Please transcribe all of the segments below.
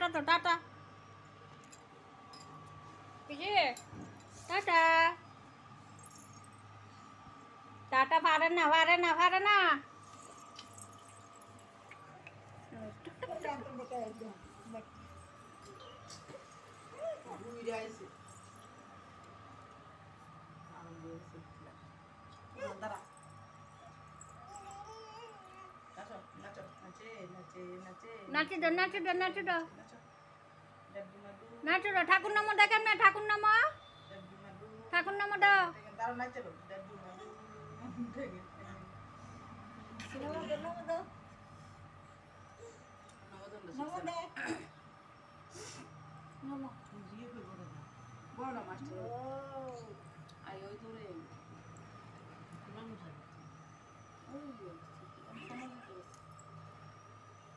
tata তো tata পিসি tata tata পারে না পারে না পারে না নাচি দো নাচি দো নাচি দো নাচি দো ঠাকুর নাম দেখেন না ঠাকুর নাম দাও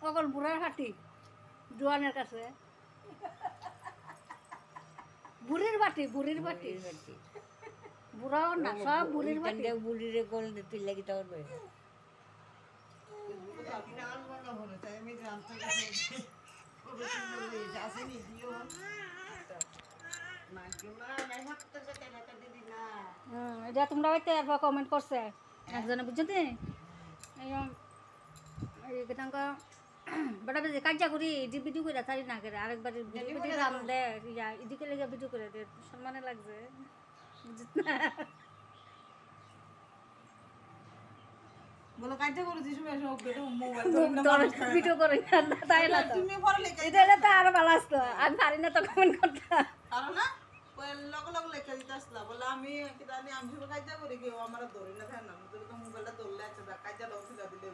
অকল বুড়ার হাঁটি জোয়ানের কাছে বুড়ির বাটি বুড়াও না সব বুড়ির বাটি বুড়িরে গোল দিতে লাগি তখন এটা তোমরা হইতে কমেন্ট করছে একজনে বুঝছো বড় বেশি কাজা করি ভিডিও করে ছাড়ি না করে আরেকবার ভিডিও নাম দে এদিকে লেগে ভিডিও করে দে সম্মানে লাগছে বলো কাজটা করেছি শুনে সব মোবাইল ভিডিও করে তাই না তুমি পরে লেখা এটা তো আরো ভালো আসতো আমি পারি না তো কমেন্ট করতে পারো না ওই লগ লগ লেখা দিতে আসলা বলে আমি কি জানি আমি শুধু কাজটা করি কেউ আমার ধরি না থাকে না তুমি তো মোবাইলটা ধরলে আছে কাজটা দাও ঠিক আছে দিলে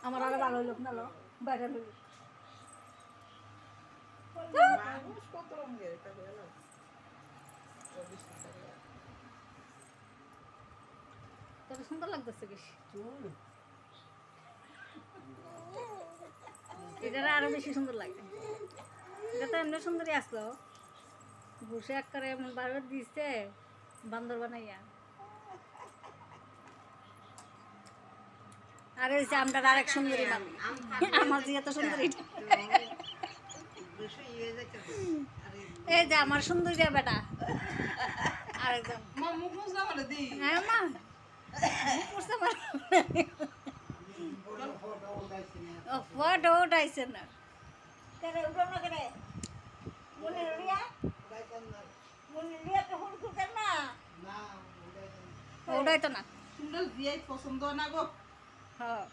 আমার আরো ভালো লোক না বাইরে লোক মানুষ কত রঙের এটা হয়ে গেল তবে সুন্দর লাগতেছে বেশি এটা আরো বেশি সুন্দর লাগে এটা তো এমনি সুন্দরই আসলো বসে এক করে এমন বারবার দিচ্ছে বান্দর বানাইয়া আরে হচ্ছে আমরা আরেক সুন্দরী মানুষ আমার যে এত সুন্দরী এই যে আমার সুন্দরী বেটা আরেকজন মা মুখ মুছলা বলে দি হ্যাঁ মা ফটো উঠাইছে না কেন উঠো না কেন মনে রিয়া তো হুন খুঁজেন না উঠাইতো না সুন্দর দিয়ে পছন্দ না গো হ্যাঁ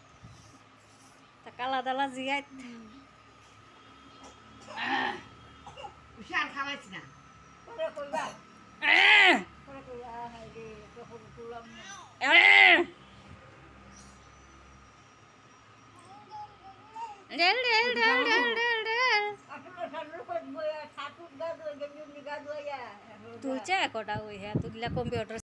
তা কালা দালা জিয়াই উষার খাওয়াইছি না পরে কইবা পরে কইবা হাই রে তো হুন তুলাম না rail rail rail rail rail rail তুই চা কটা ওই হ্যাঁ তুই কম্পিউটার